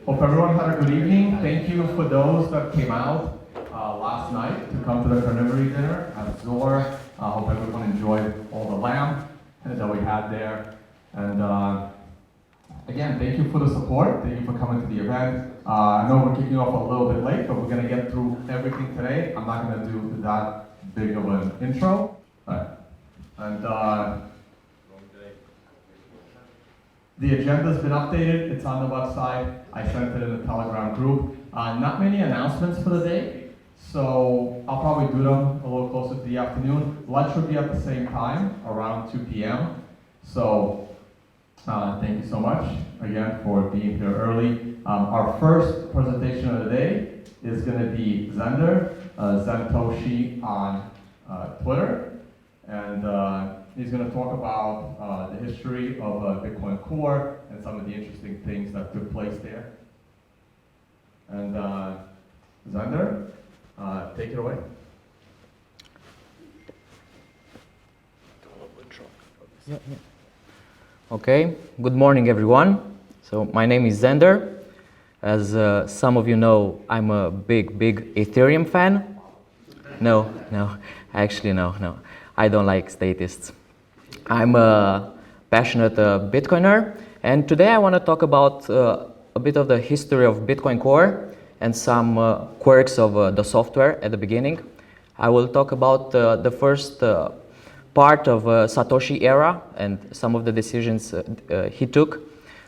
Hope everyone had a good evening. Thank you for those that came out last night to come to the carnivory dinner at Zor. I hope everyone enjoyed all the lamb that we had there. And again, thank you for the support. Thank you for coming to the event. I know we're kicking off a little bit late, but we're going to get through everything today. I'm not going to do that big of an intro. The agenda's been updated. It's on the website. I sent it in the Telegram group. Not many announcements for the day, so I'll probably do them a little closer to the afternoon. Lunch will be at the same time, around 2 p.m. So thank you so much again for being here early. Our first presentation of the day is going to be Zender, Satoshi on Twitter, and he's going to talk about the history of Bitcoin Core and some of the interesting things that took place there. And Zender, take it away. Okay, good morning everyone. So my name is Zender. As some of you know, I'm a big Ethereum fan. No, actually no. I don't like statists. I'm a passionate Bitcoiner, and today I want to talk about a bit of the history of Bitcoin Core and some quirks of the software at the beginning. I will talk about the first part of Satoshi era and some of the decisions he took,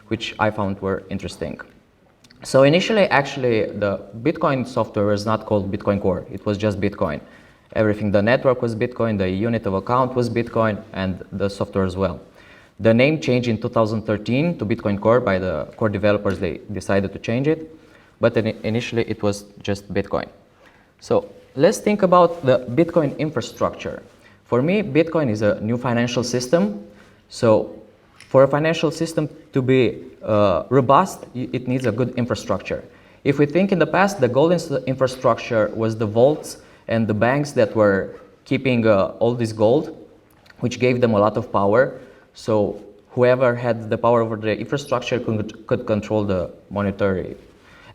which I found were interesting. So initially, actually, the Bitcoin software was not called Bitcoin Core. It was just Bitcoin. Everything, the network was Bitcoin, the unit of account was Bitcoin, and the software as well. The name changed in 2013 to Bitcoin Core by the core developers. They decided to change it, but initially it was just Bitcoin. So let's think about the Bitcoin infrastructure. For me, Bitcoin is a new financial system. So for a financial system to be robust, it needs a good infrastructure. If we think in the past, the gold infrastructure was the vaults and the banks that were keeping all this gold, which gave them a lot of power. So whoever had the power over the infrastructure could control the monetary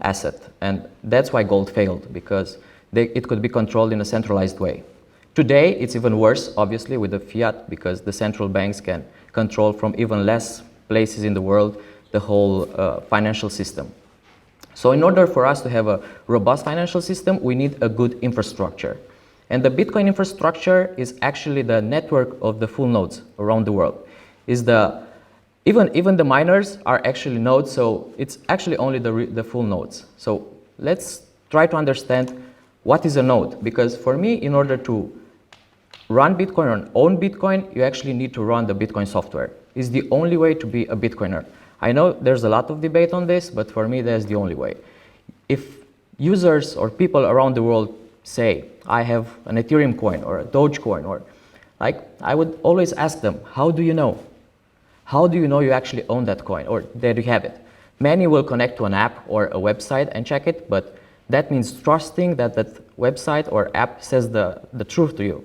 asset. And that's why gold failed, because it could be controlled in a centralized way. Today, it's even worse, obviously, with the fiat, because the central banks can control from even less places in the world the whole financial system. So in order for us to have a robust financial system, we need a good infrastructure. And the Bitcoin infrastructure is actually the network of the full nodes around the world. Even the miners are actually nodes, so it's actually only the full nodes. So let's try to understand what is a node, because for me, in order to run Bitcoin or own Bitcoin, you actually need to run the Bitcoin software. It's the only way to be a Bitcoiner. I know there's a lot of debate on this, but for me, that's the only way. If users or people around the world say, I have an Ethereum coin or a Dogecoin, or I would always ask them, how do you know? How do you know you actually own that coin or that you have it? Many will connect to an app or a website and check it, but that means trusting that that website or app says the truth to you.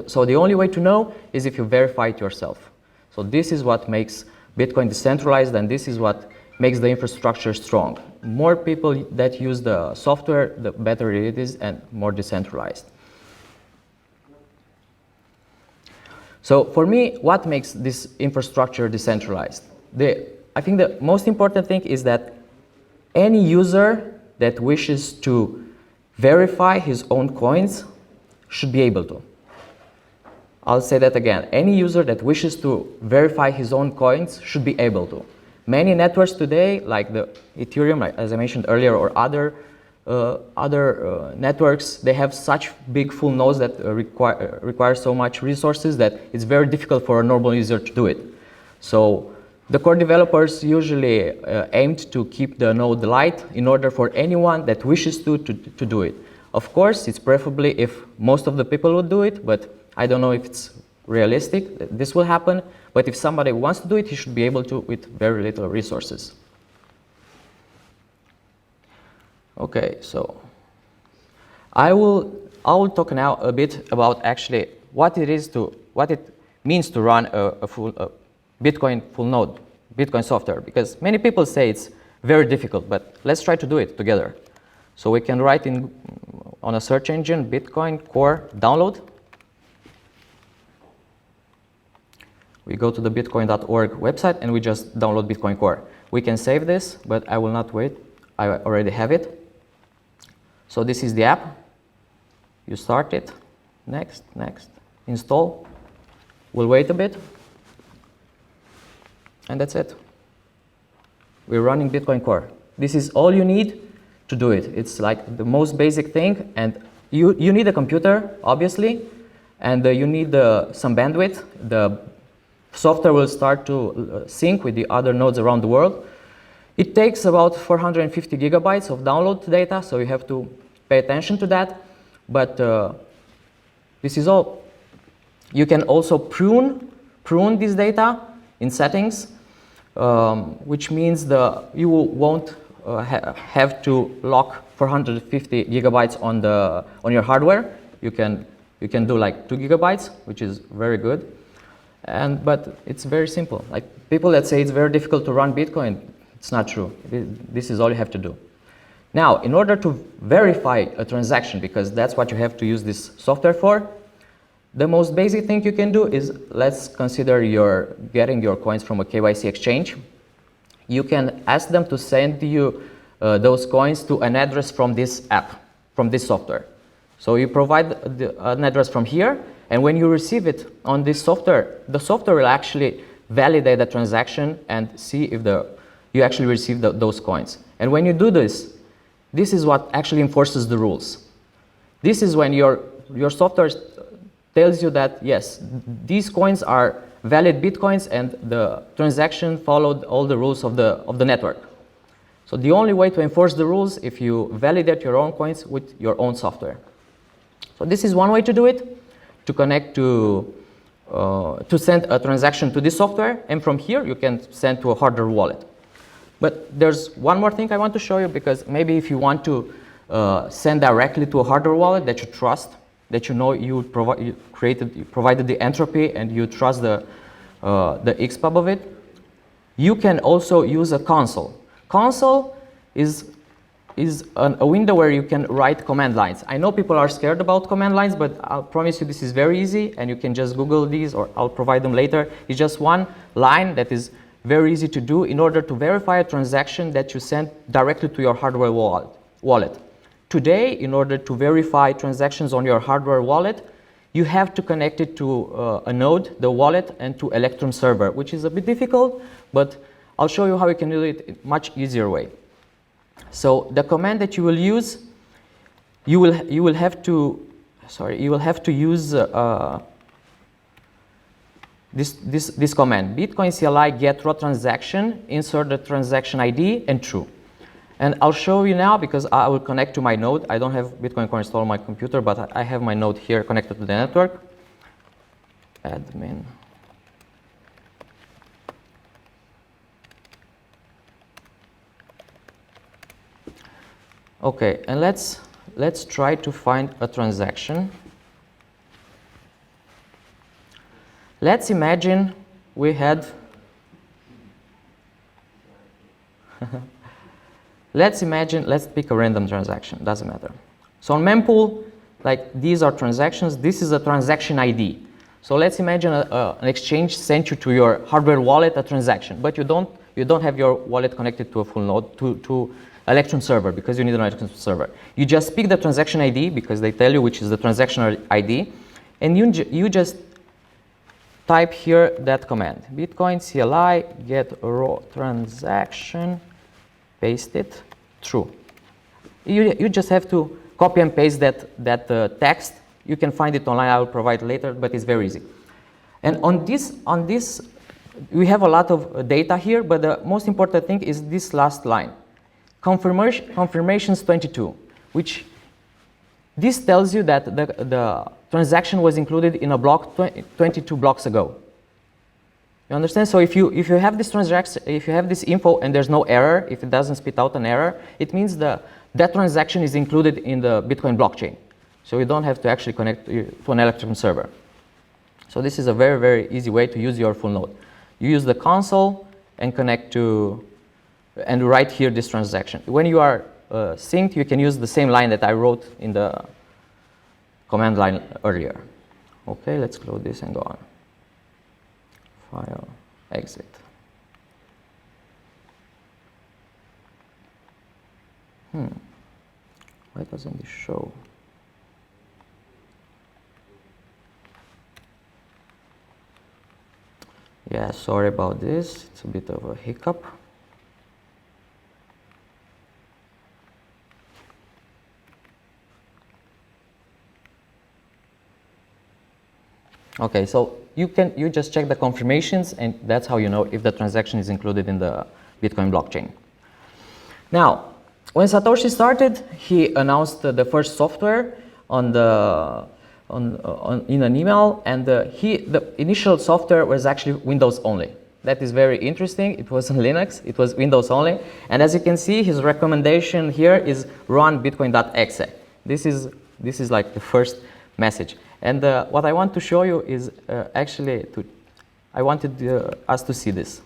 So the only way to know is if you verify it yourself. So this is what makes Bitcoin decentralized, and this is what makes the infrastructure strong. More people that use the software, the better it is and more decentralized. So for me, what makes this infrastructure decentralized? I think the most important thing is that any user that wishes to verify his own coins should be able to. I'll say that again. Any user that wishes to verify his own coins should be able to. Many networks today, like the Ethereum, as I mentioned earlier, or other networks, they have such big full nodes that require so much resources that it's very difficult for a normal user to do it. So the core developers usually aimed to keep the node light in order for anyone that wishes to do it. Of course, it's preferably if most of the people would do it, but I don't know if it's realistic that this will happen. But if somebody wants to do it, he should be able to with very little resources. Okay, so I will talk now a bit about actually what it means to run a full Bitcoin full node, Bitcoin software, because many people say it's very difficult, but let's try to do it together. So we can write in on a search engine, Bitcoin Core download. We go to the bitcoin.org website and we just download Bitcoin Core. We can save this, but I will not wait. I already have it. So this is the app. You start it. Next, install. We'll wait a bit. And that's it. We're running Bitcoin Core. This is all you need to do it. It's like the most basic thing, and you need a computer, obviously, and you need some bandwidth. The software will start to sync with the other nodes around the world. It takes about 450 gigabytes of download data, so you have to pay attention to that. But this is all. You can also prune this data in settings, which means you won't have to lock 450 gigabytes on your hardware. You can do like 2 gigabytes, which is very good. But it's very simple. Like people that say it's very difficult to run Bitcoin, it's not true. This is all you have to do. Now, in order to verify a transaction, because that's what you have to use this software for, the most basic thing you can do is, let's consider you're getting your coins from a KYC exchange. You can ask them to send you those coins to an address from this app, from this software. So you provide an address from here, and when you receive it on this software, the software will actually validate the transaction and see if you actually received those coins. And when you do this, this is what actually enforces the rules. This is when your software tells you that, yes, these coins are valid Bitcoins and the transaction followed all the rules of the network. So the only way to enforce the rules is if you validate your own coins with your own software. So this is one way to do it, to connect to send a transaction to this software, and from here you can send to a hardware wallet. But there's one more thing I want to show you, because maybe if you want to send directly to a hardware wallet that you trust, that you know you provided the entropy and you trust the XPub of it, you can also use a console. Console is a window where you can write command lines. I know people are scared about command lines, but I'll promise you this is very easy, and you can just Google these, or I'll provide them later. It's just one line that is very easy to do in order to verify a transaction that you send directly to your hardware wallet. Today, in order to verify transactions on your hardware wallet, you have to connect it to a node, the wallet, and to Electrum server, which is a bit difficult, but I'll show you how you can do it in a much easier way. So the command that you will use, you will have to use this command, Bitcoin CLI get raw transaction, insert the transaction ID and true. And I'll show you now, because I will connect to my node. I don't have Bitcoin Core installed on my computer, but I have my node here connected to the network. Admin. Okay, and let's try to find a transaction. Let's imagine we had let's pick a random transaction, doesn't matter. So on mempool, like these are transactions, this is a transaction ID. So let's imagine an exchange sent you to your hardware wallet a transaction, but you don't have your wallet connected to a full node, to Electrum server, because you need an Electrum server. You just pick the transaction ID, because they tell you which is the transaction ID, and you just type here that command, Bitcoin CLI get raw transaction, paste it, true. You just have to copy and paste that text. You can find it online, I will provide later, but it's very easy. And on this, we have a lot of data here, but the most important thing is this last line, confirmations 22, which this tells you that the transaction was included in a block 22 blocks ago. You understand? So if you have this transaction, if you have this info and there's no error, if it doesn't spit out an error, it means that transaction is included in the Bitcoin blockchain. So you don't have to actually connect to an Electrum server. So this is a very, very easy way to use your full node. You use the console and connect to and write here this transaction. When you are synced, you can use the same line that I wrote in the command line earlier. Okay, let's close this and go on. File, exit. Why doesn't this show? Yeah, sorry about this. It's a bit of a hiccup. Okay, so you just check the confirmations, and that's how you know if the transaction is included in the Bitcoin blockchain. Now, when Satoshi started, he announced the first software in an email, and the initial software was actually Windows only. That is very interesting. It wasn't Linux, it was Windows only. And as you can see, his recommendation here is run bitcoin.exe. This is like the first message. And what I want to show you is I wanted us to see this.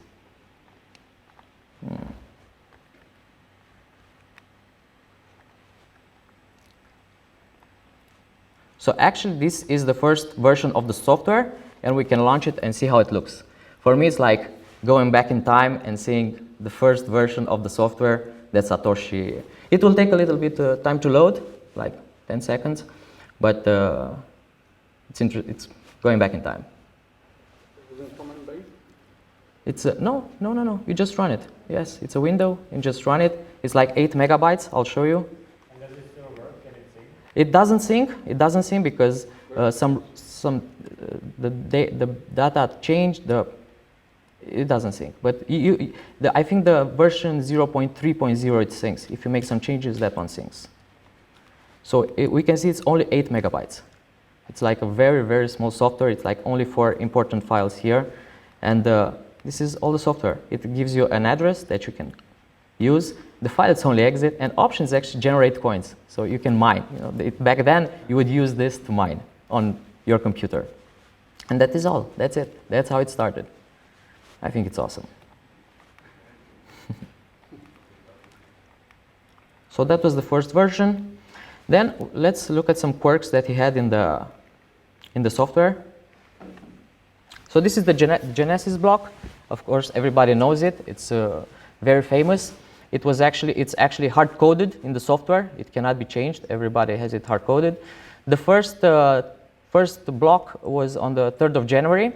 So actually, this is the first version of the software, and we can launch it and see how it looks. For me, it's like going back in time and seeing the first version of the software that Satoshi. It will take a little bit time to load, like 10 seconds, but it's going back in time. Is it command-based? It's no. You just run it. Yes, it's a window and just run it. It's like 8 megabytes. I'll show you. And does it still work? Can it sync? It doesn't sync. It doesn't sync because the data changed. It doesn't sync. But I think the version 0.3.0 it syncs. If you make some changes, that one syncs. So we can see it's only 8 megabytes. It's like a very, very small software. It's like only 4 important files here. And this is all the software. It gives you an address that you can use. The files only exit, and options actually generate coins. So you can mine. Back then, you would use this to mine on your computer. And that is all. That's it. That's how it started. I think it's awesome. So that was the first version. Then let's look at some quirks that he had in the software. So this is the Genesis block. Of course, everybody knows it. It's very famous. It's actually hard-coded in the software. It cannot be changed. Everybody has it hard-coded. The first block was on the 3rd of January.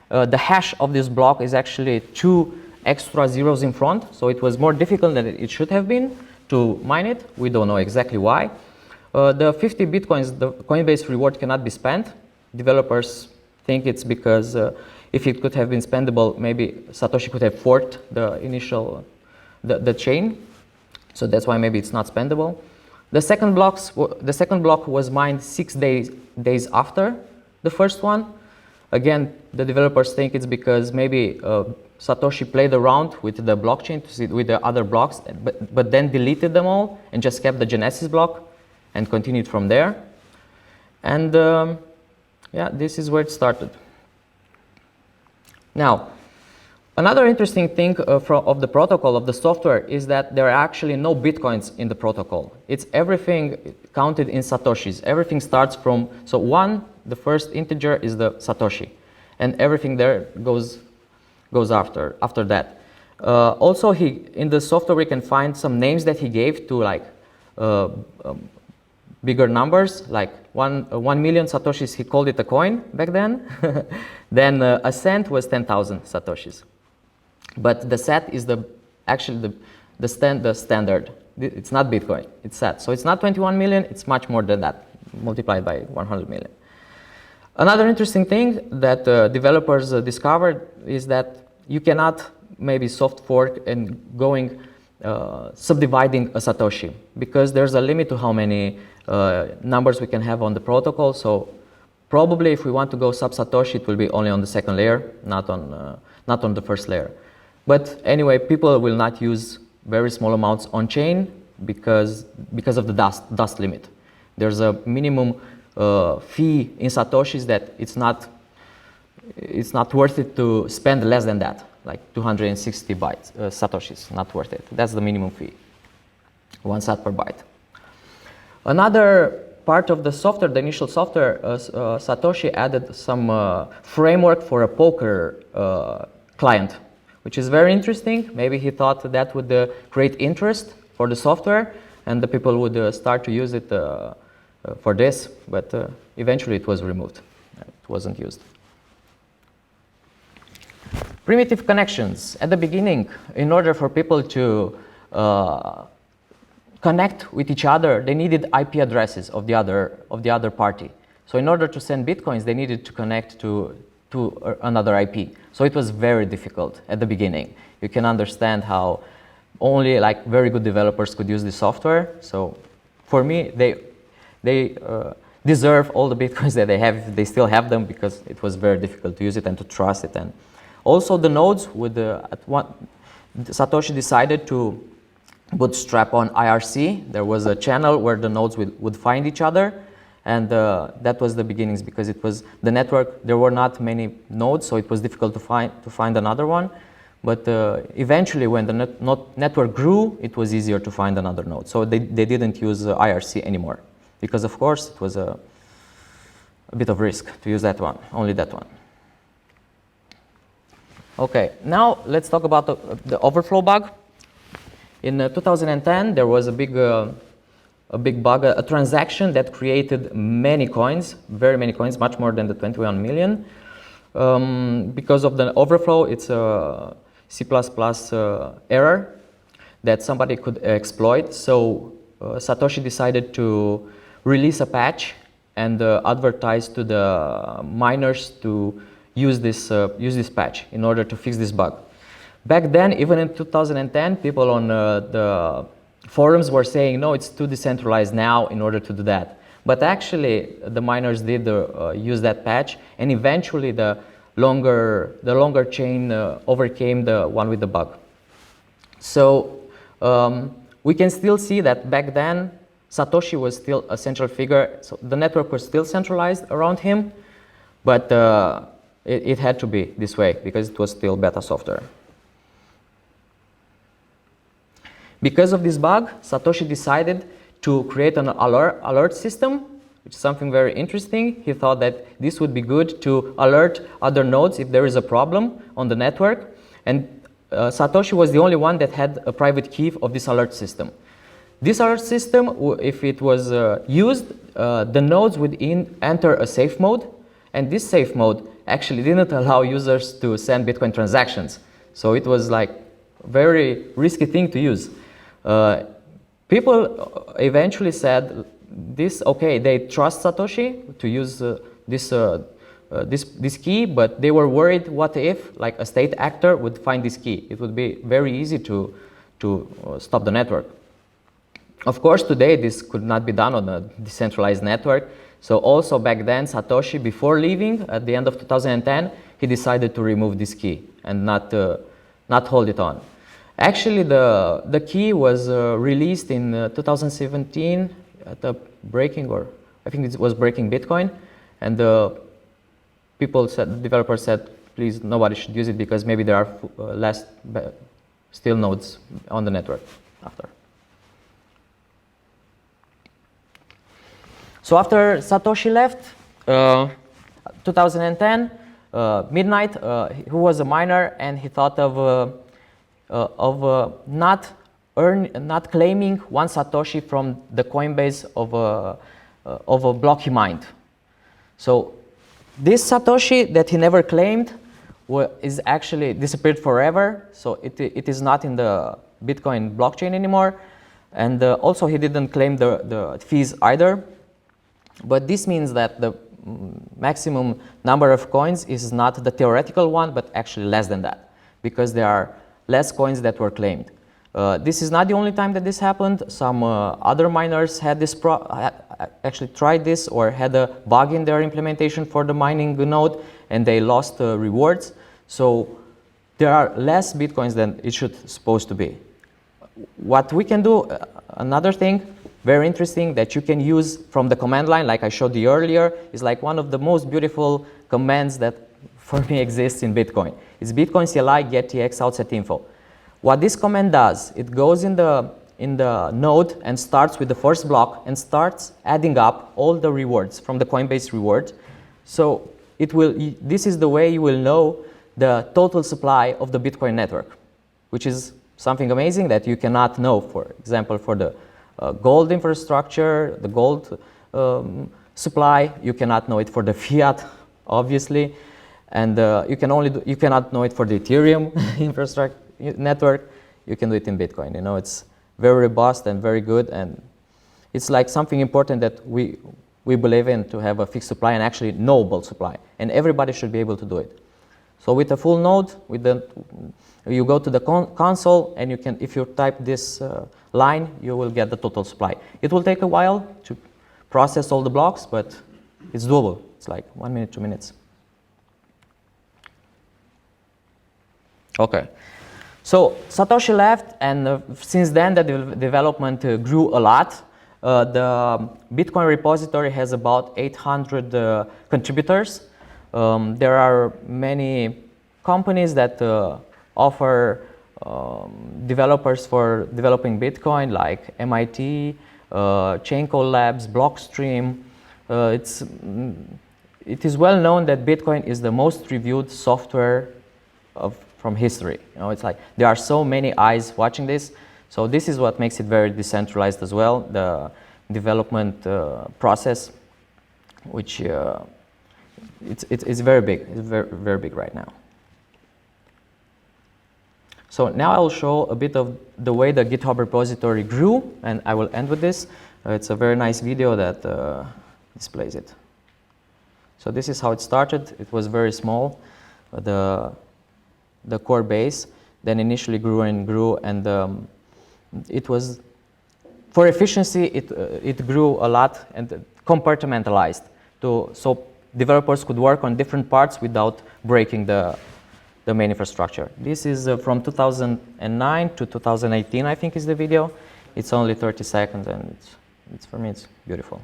The hash of this block is actually 2 extra zeros in front, so it was more difficult than it should have been to mine it. We don't know exactly why. The 50 bitcoins, the Coinbase reward cannot be spent. Developers think it's because if it could have been spendable, maybe Satoshi could have forked the initial the chain. So that's why maybe it's not spendable. The second block was mined 6 days after the first one. Again, the developers think it's because maybe Satoshi played around with the blockchain to see with the other blocks, but then deleted them all and just kept the Genesis block and continued from there. And yeah, this is where it started. Now, another interesting thing of the protocol, of the software, is that there are actually no bitcoins in the protocol. It's everything counted in Satoshis. Everything starts from, so 1, the first integer is the Satoshi, and everything there goes after that. Also, in the software we can find some names that he gave to like bigger numbers, like 1 million Satoshis. He called it a coin back then. Then a cent was 10,000 Satoshis. But the SAT is actually the standard. It's not Bitcoin, it's SAT. So it's not 21 million, it's much more than that, multiplied by 100 million. Another interesting thing that developers discovered is that you cannot maybe soft fork and subdividing a Satoshi, because there's a limit to how many numbers we can have on the protocol. So probably if we want to go sub Satoshi, it will be only on the second layer, not on the first layer. But anyway, people will not use very small amounts on chain because of the dust limit. There's a minimum fee in Satoshis that it's not worth it to spend less than that. like 260 bytes, Satoshis, not worth it. That's the minimum fee, 1 sat per byte. Another part of the software, the initial software, Satoshi added some framework for a poker client, which is very interesting. Maybe he thought that would create interest for the software, and the people would start to use it for this, but eventually it was removed. It wasn't used. Primitive connections. At the beginning, in order for people to connect with each other, they needed IP addresses of the other party. So in order to send bitcoins, they needed to connect to another IP. So it was very difficult at the beginning. You can understand how only like very good developers could use this software. So for me, they deserve all the bitcoins that they have if they still have them, because it was very difficult to use it and to trust it. And also the nodes would Satoshi decided to bootstrap on IRC. There was a channel where the nodes would find each other, and that was the beginnings, because it was the network. There were not many nodes, so it was difficult to find another one. But eventually, when the network grew, it was easier to find another node. So they didn't use IRC anymore, because of course it was a bit of risk to use that one, only that one. Okay, now let's talk about the overflow bug. In 2010, there was a big bug, a transaction that created many coins, very many coins, much more than the 21 million. Because of the overflow, it's a C++ error that somebody could exploit. So Satoshi decided to release a patch and advertise to the miners to use this patch in order to fix this bug. Back then, even in 2010, people on the forums were saying, no, it's too decentralized now in order to do that. But actually, the miners did use that patch, and eventually the longer chain overcame the one with the bug. So we can still see that back then, Satoshi was still a central figure. So the network was still centralized around him, but it had to be this way because it was still beta software. Because of this bug, Satoshi decided to create an alert system, which is something very interesting. He thought that this would be good to alert other nodes if there is a problem on the network. And Satoshi was the only one that had a private key of this alert system. This alert system, if it was used, the nodes would enter a safe mode. And this safe mode actually didn't allow users to send Bitcoin transactions. So it was like a very risky thing to use. People eventually said this, okay, they trust Satoshi to use this key, but they were worried, what if like a state actor would find this key? It would be very easy to stop the network. Of course, today this could not be done on a decentralized network. So also back then, Satoshi, before leaving at the end of 2010, he decided to remove this key and not hold it on. Actually, the key was released in 2017 at the breaking, or I think it was breaking Bitcoin, and developers said, please, nobody should use it because maybe there are still nodes on the network after. So after Satoshi left, 2010, midnight, he was a miner and he thought of not claiming 1 Satoshi from the Coinbase of a block he mined. So this Satoshi that he never claimed is actually disappeared forever. So it is not in the Bitcoin blockchain anymore. And also he didn't claim the fees either. But this means that the maximum number of coins is not the theoretical one, but actually less than that, because there are less coins that were claimed. This is not the only time that this happened. Some other miners had this actually tried this or had a bug in their implementation for the mining node, and they lost rewards. So there are less Bitcoins than it should supposed to be. What we can do, another thing, very interesting, that you can use from the command line, like I showed you earlier, is like one of the most beautiful commands that for me exists in Bitcoin. It's Bitcoin CLI get TX outset info. What this command does, it goes in the node and starts with the first block and starts adding up all the rewards from the Coinbase reward. So this is the way you will know the total supply of the Bitcoin network, which is something amazing that you cannot know, for example, for the gold infrastructure, the gold supply. You cannot know it for the fiat, obviously, and you cannot know it for the Ethereum infrastructure network. You can do it in Bitcoin. You know, it's very robust and very good, and it's like something important that we believe in, to have a fixed supply and actually knowable supply, and everybody should be able to do it. So with a full node, you go to the console, and you can, if you type this line, you will get the total supply. It will take a while to process all the blocks, but it's doable. It's like 1 minute, 2 minutes. Okay. So Satoshi left, and since then the development grew a lot. The Bitcoin repository has about 800 contributors. There are many companies that offer developers for developing Bitcoin, like MIT, Chainco Labs, Blockstream. It is well known that Bitcoin is the most reviewed software from history. You know, it's like there are so many eyes watching this. So this is what makes it very decentralized as well. The development process, which it's very big. It's very, very big right now. So now I will show a bit of the way the GitHub repository grew, and I will end with this. It's a very nice video that displays it. So this is how it started. It was very small, the core base, then initially grew and grew, and it was, for efficiency, it grew a lot and compartmentalized, so developers could work on different parts without breaking the main infrastructure. This is from 2009 to 2018, I think, is the video. It's only 30 seconds, and it's for me, it's beautiful.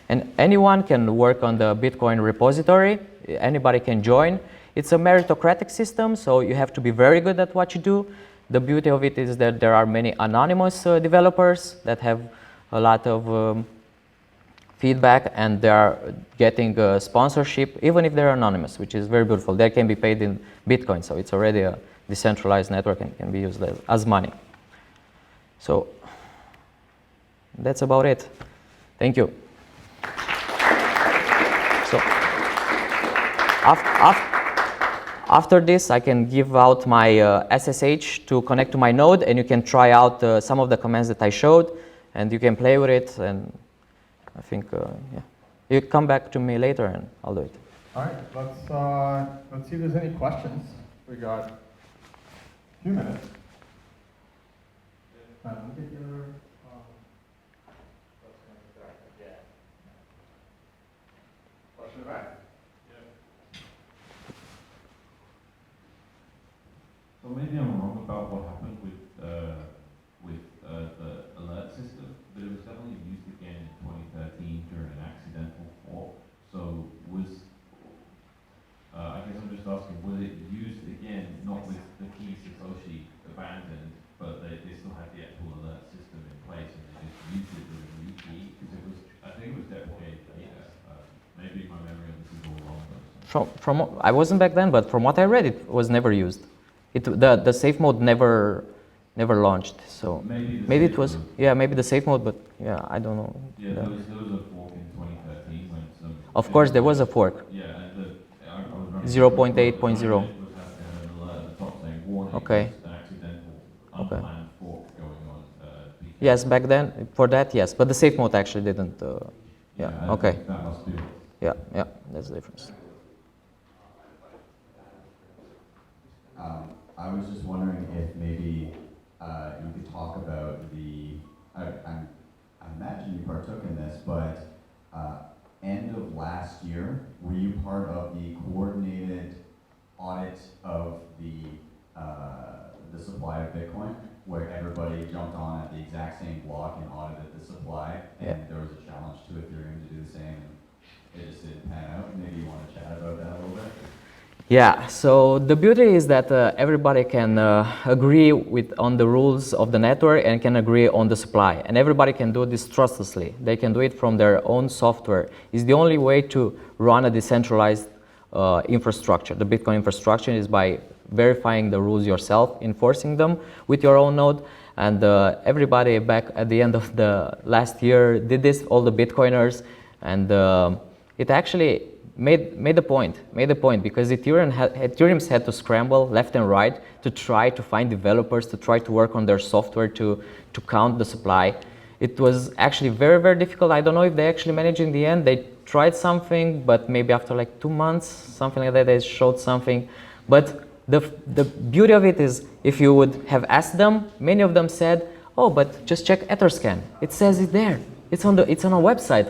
And anyone can work on the Bitcoin repository. Anybody can join. It's a meritocratic system, so you have to be very good at what you do. The beauty of it is that there are many anonymous developers that have a lot of feedback, and they are getting sponsorship, even if they're anonymous, which is very beautiful. They can be paid in Bitcoin, so it's already a decentralized network and can be used as money. So that's about it. Thank you. So after this, I can give out my SSH to connect to my node, and you can try out some of the commands that I showed, and you can play with it. And I think, yeah, you come back to me later, and I'll do it. All right, let's see if there's any questions. We got a few minutes. Get your, question back. So maybe I'm wrong about what happened with the alert system, but it was definitely used again in 2013 during an accidental fork. So I guess I'm just asking, was it used again, not with the key Satoshi abandoned, but they still had the actual alert system in place, and they just used it with a new key? Because I think it was deprecated later. Maybe my memory of this is all wrong. From I wasn't back then, but from what I read, it was never used. The safe mode never launched. So maybe it was, yeah, maybe the safe mode, but yeah, I don't know. Yeah, there was a fork in 2013 when some. Of course, there was a fork. Yeah, and I was 0.8.0. Okay. Okay. Yes, back then, for that, yes, but the safe mode actually didn't. Yeah. Okay. That must be. Yeah. That's the difference. I was just wondering if maybe you could talk about the, I imagine you partook in this, but end of last year, were you part of the coordinated audit of the supply of Bitcoin? where everybody jumped on at the exact same block and audited the supply, and there was a challenge to Ethereum to do the same, and it just didn't pan out. Maybe you want to chat about that a little bit? Yeah, so the beauty is that everybody can agree on the rules of the network and can agree on the supply. And everybody can do this trustlessly. They can do it from their own software. It's the only way to run a decentralized infrastructure. The Bitcoin infrastructure is by verifying the rules yourself, enforcing them with your own node. And everybody back at the end of the last year did this, all the Bitcoiners. And it actually made the point because Ethereum's had to scramble left and right to try to find developers, to try to work on their software to count the supply. It was actually very, very difficult. I don't know if they actually managed in the end. They tried something, but maybe after like 2 months, something like that, they showed something. But the beauty of it is, if you would have asked them, many of them said, "Oh, but just check Etherscan. It says it there. It's on a website."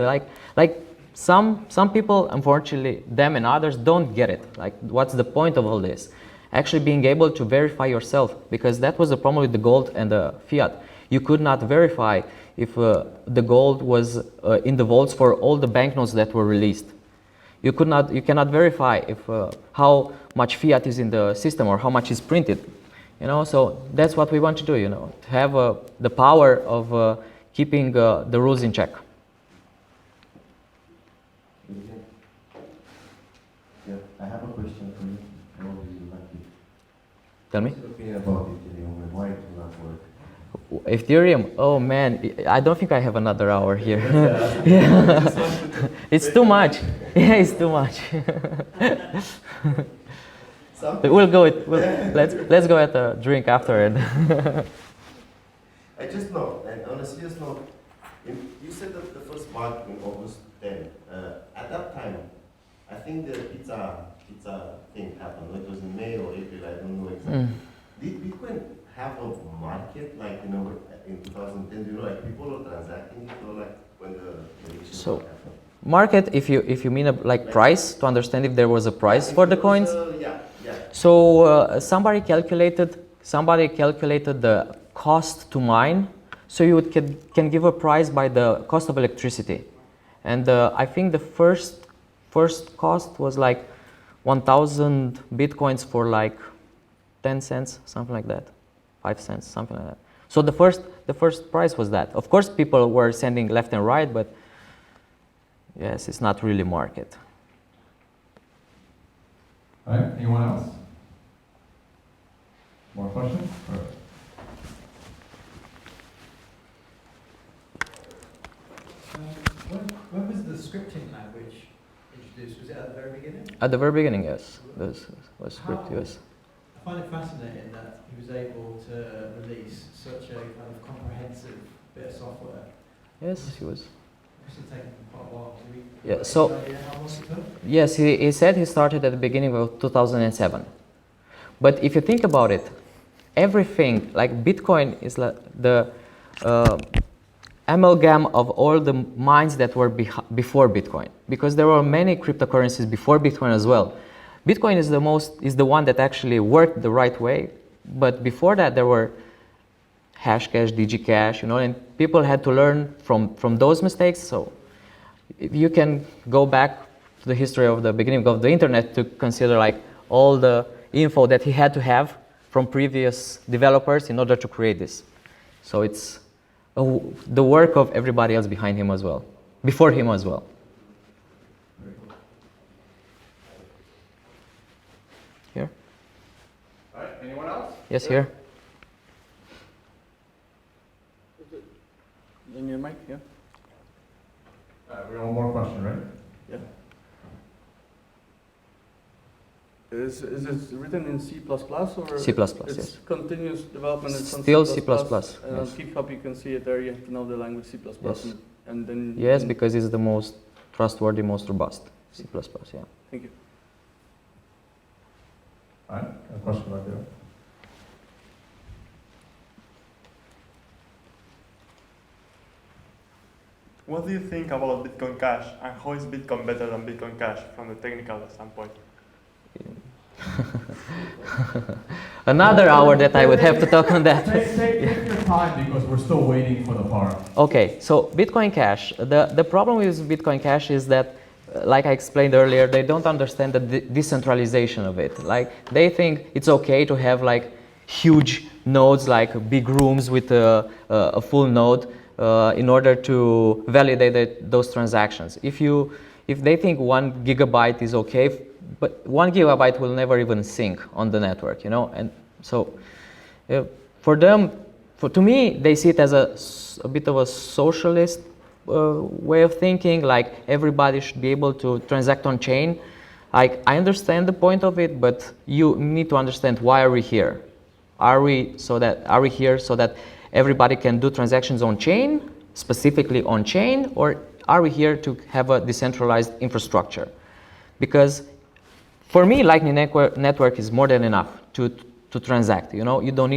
Like some people, unfortunately, them and others don't get it. Like, what's the point of all this? Actually being able to verify yourself, because that was the problem with the gold and the fiat. You could not verify if the gold was in the vaults for all the banknotes that were released. You cannot verify if how much fiat is in the system or how much is printed. So that's what we want to do. To have the power of keeping the rules in check. Yeah, I have a question for you. I will be lucky. Tell me. What's your opinion about Ethereum and why it will not work? Ethereum, oh man, I don't think I have another hour here. Yeah. It's too much. Yeah, it's too much. We'll go. Let's go at a drink after it. I just know, and on a serious note, you said that the first mark in August 10. At that time, I think the pizza thing happened. It was in May or April. I don't know exactly. Did Bitcoin have a market like in 2010? Do you know, like people are transacting it, or like when the election happened? Market, if you mean like price, to understand if there was a price for the coins. Yeah. So somebody calculated the cost to mine. So you can give a price by the cost of electricity, and I think the first cost was like 1,000 bitcoins for like 10 cents, something like that, 5 cents, something like that. So the first price was that. Of course, people were sending left and right, but yes, it's not really market. All right, anyone else? More questions? Perfect. When was the scripting language introduced? Was it at the very beginning? At the very beginning, yes. This was script, yes. I find it fascinating that he was able to release such a kind of comprehensive bit of software. Yes, he was. It must have taken quite a while. Do we Yeah, have so- any idea how long it took? Yes, he said he started at the beginning of 2007. But if you think about it, everything, like Bitcoin is like the amalgam of all the mines that were before Bitcoin, because there were many cryptocurrencies before Bitcoin as well. Bitcoin is the one that actually worked the right way, but before that there were Hashcash, DigiCash, and people had to learn from those mistakes. So if you can go back to the history of the beginning of the internet to consider like all the info that he had to have from previous developers in order to create this. So it's the work of everybody else behind him as well, before him as well. Here? All right, anyone else? Yes, here. In your mic, yeah? We have one more question, right? Yeah. Is it written in C++ or? C++, It's yes. continuous development. It's on Still C++, C++, And on yes. GitHub you can see it there. You have to know the language C++. Yes. And then. Yes, because it's the most trustworthy, most robust. C++, yeah. Thank you. All right, a question right there. What do you think about Bitcoin Cash, and how is Bitcoin better than Bitcoin Cash from the technical standpoint? another hour that I would have to talk on that. Take your time because we're still waiting for the part. Okay, so Bitcoin Cash. The problem with Bitcoin Cash is that, like I explained earlier, they don't understand the decentralization of it. Like, they think it's okay to have like huge nodes, like big rooms with a full node in order to validate those transactions. If they think 1 gigabyte is okay, but 1 gigabyte will never even sync on the network, you know. And so for them, to me, they see it as a bit of a socialist way of thinking, like everybody should be able to transact on chain. Like, I understand the point of it, but you need to understand, why are we here? Are we here so that everybody can do transactions on chain, specifically on chain, or are we here to have a decentralized infrastructure? Because for me, Lightning Network is more than enough to transact. You know, you don't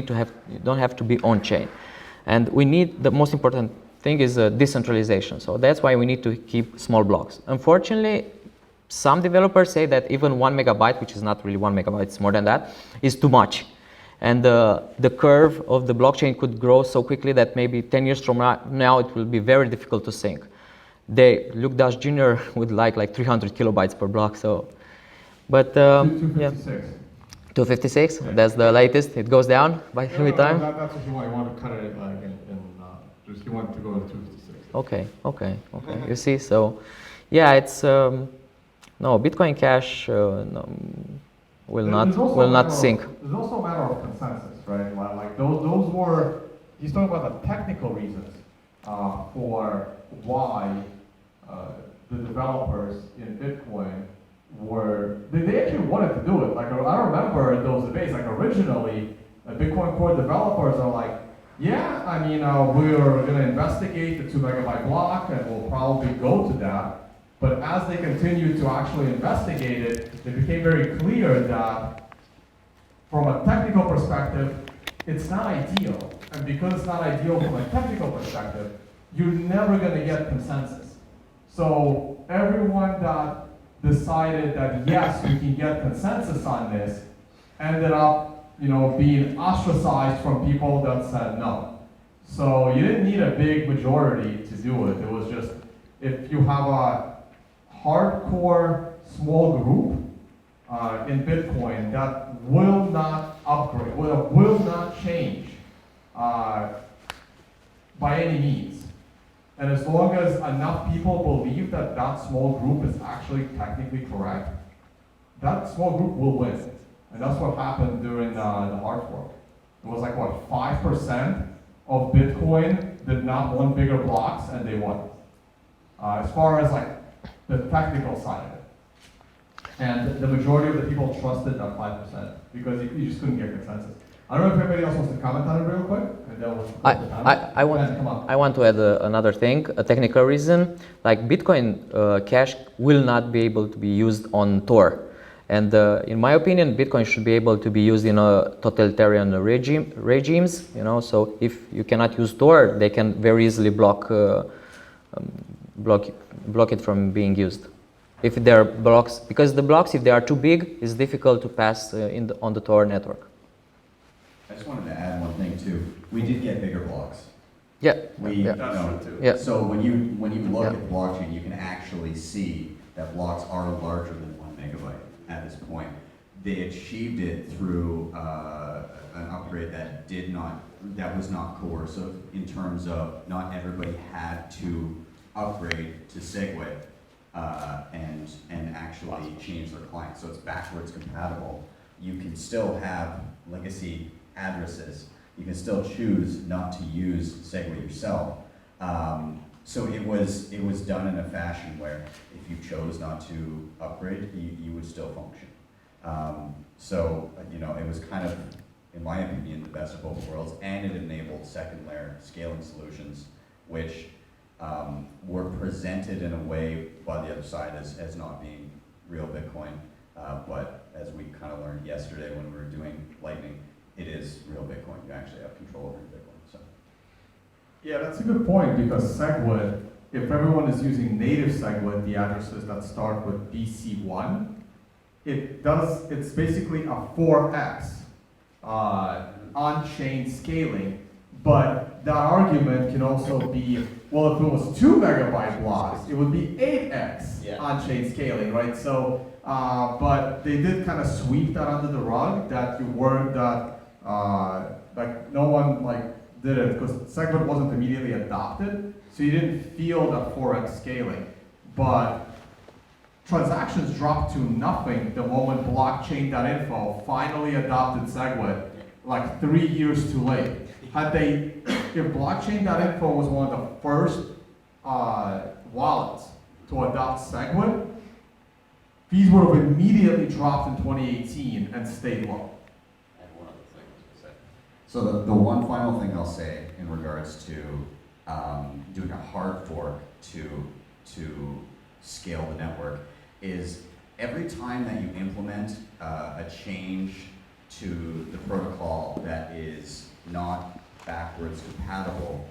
have to be on chain, and we need, the most important thing is decentralization. So that's why we need to keep small blocks. Unfortunately, some developers say that even 1 megabyte, which is not really 1 megabyte, it's more than that, is too much. And the curve of the blockchain could grow so quickly that maybe 10 years from now it will be very difficult to sync. Luke Dash Jr. would like 300 kilobytes per block. So, but 256. Yeah, 256. That's the latest. It goes down every time. That's what you want. You want to cut it like just you want to go to 256. Okay. You see, so yeah, it's no, Bitcoin Cash will not sync. There's also a matter of consensus, right? Like those were, he's talking about the technical reasons for why the developers in Bitcoin they actually wanted to do it. Like, I remember those debates. Like, originally, Bitcoin Core developers are like, yeah, I mean, we're going to investigate the 2 megabyte block, and we'll probably go to that. But as they continued to actually investigate it, it became very clear that from a technical perspective, it's not ideal. And because it's not ideal from a technical perspective, you're never going to get consensus. So everyone that decided that yes, we can get consensus on this ended up, being ostracized from people that said no. So you didn't need a big majority to do it. It was just, if you have a hardcore small group in Bitcoin that will not upgrade, will not change by any means. And as long as enough people believe that that small group is actually technically correct, that small group will win. And that's what happened during the hard fork. It was like, what, 5% of Bitcoin did not want bigger blocks, and they won. As far as like the technical side of it. And the majority of the people trusted that 5% because you just couldn't get consensus. I don't know if anybody else wants to comment on it real quick. And then we'll I want to add another thing, a technical reason. Like, Bitcoin Cash will not be able to be used on Tor. And in my opinion, Bitcoin should be able to be used in a totalitarian regimes. So if you cannot use Tor, they can very easily block it from being used. If there are blocks, because the blocks, if they are too big, it's difficult to pass on the Tor network. I just wanted to add one thing too. We did get bigger blocks. Yeah. That's true too. Yeah. So when you look at the blockchain, you can actually see that blocks are larger than 1 megabyte at this point. They achieved it through an upgrade that was not coercive, in terms of not everybody had to upgrade to Segwit and actually change their client. So it's backwards compatible. You can still have legacy addresses. You can still choose not to use Segwit yourself. So it was done in a fashion where if you chose not to upgrade, you would still function. So it was kind of, in my opinion, the best of both worlds, and it enabled second layer scaling solutions, which were presented in a way by the other side as not being real Bitcoin, but as we kind of learned yesterday when we were doing Lightning, it is real Bitcoin. You actually have control over your Bitcoin. So. Yeah, that's a good point, because SegWit, if everyone is using native SegWit, the addresses that start with BC1, it's basically a 4x on-chain scaling. But that argument can also be, well, if it was 2 megabyte blocks, it would be 8x on-chain scaling, right? So, but they did kind of sweep that under the rug, that you weren't that, like no one did it, because SegWit wasn't immediately adopted, so you didn't feel that 4x scaling. But transactions dropped to nothing the moment blockchain.info finally adopted SegWit, like 3 years too late. If blockchain.info was one of the first wallets to adopt SegWit, fees would have immediately dropped in 2018 and stayed low. So the one final thing I'll say in regards to doing a hard fork to scale the network is every time that you implement a change to the protocol that is not backwards compatible,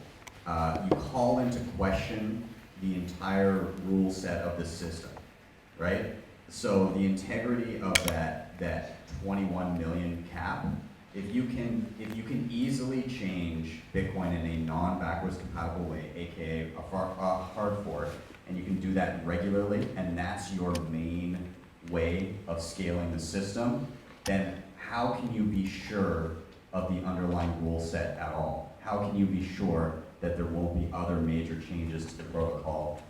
you call into question the entire rule set of the system, right? So the integrity of that 21 million cap, if you can easily change Bitcoin in a non-backwards compatible way, aka a hard fork, and you can do that regularly, and that's your main way of scaling the system, then how can you be sure of the underlying rule set at all? How can you be sure that there won't be other major changes to the protocol?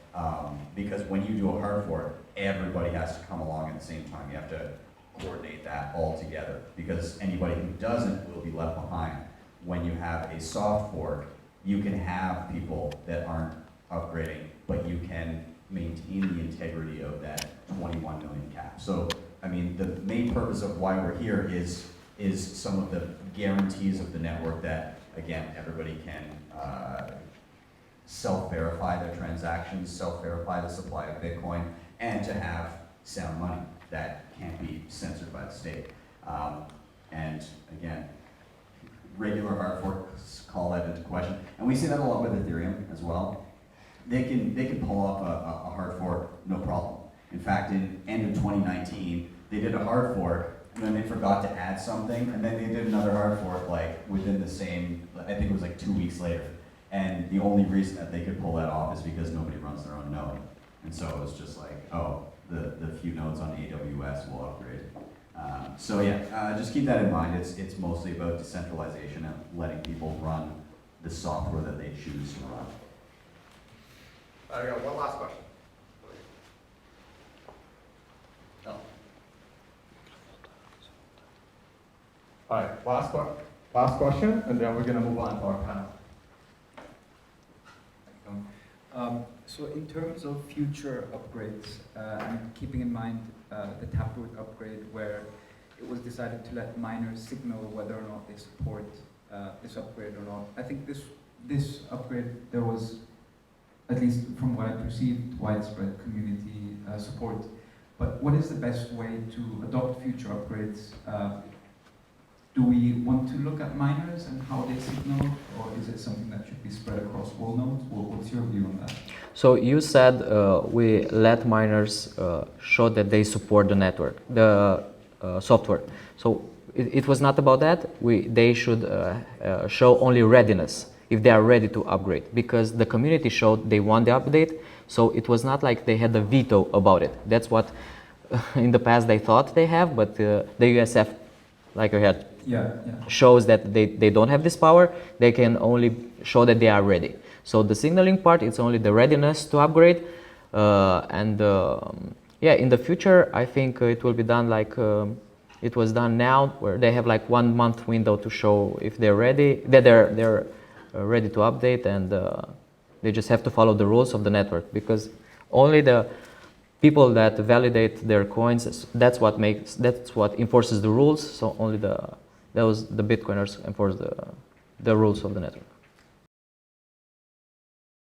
Because when you do a hard fork, everybody has to come along at the same time. You have to coordinate that all together, because anybody who doesn't will be left behind. When you have a soft fork, you can have people that aren't upgrading, but you can maintain the integrity of that 21 million cap. So, I mean, the main purpose of why we're here is some of the guarantees of the network that, again, everybody can self-verify their transactions, self-verify the supply of Bitcoin, and to have sound money that can't be censored by the state. And again, regular hard forks call that into question. And we see that a lot with Ethereum as well. They can pull off a hard fork, no problem. In fact, in end of 2019, they did a hard fork, and then they forgot to add something, and then they did another hard fork within the same, I think it was 2 weeks later. And the only reason that they could pull that off is because nobody runs their own node. And so it was just the few nodes on AWS will upgrade. So yeah, just keep that in mind. It's mostly about decentralization and letting people run the software that they choose to run. I got one last question. No. All right, last question, and then we're going to move on to our panel. So in terms of future upgrades, and keeping in mind the Taproot upgrade, where it was decided to let miners signal whether or not they support this upgrade or not. I think this upgrade, there was, at least from what I perceived, widespread community support. But what is the best way to adopt future upgrades? Do we want to look at miners and how they signal, or is it something that should be spread across all nodes? What's your view on that? So you said we let miners show that they support the network, the software. So it was not about that. They should show only readiness, if they are ready to upgrade, because the community showed they want the update. So it was not like they had a veto about it. That's what in the past they thought they have, but the USF, like I had, shows that they don't have this power. They can only show that they are ready. So the signaling part, it's only the readiness to upgrade. Yeah, in the future, I think it will be done like it was done now, where they have like 1 month window to show if they're ready, that they're ready to update, and they just have to follow the rules of the network, because only the people that validate their coins, that's what enforces the rules. So only the Bitcoiners enforce the rules of the network.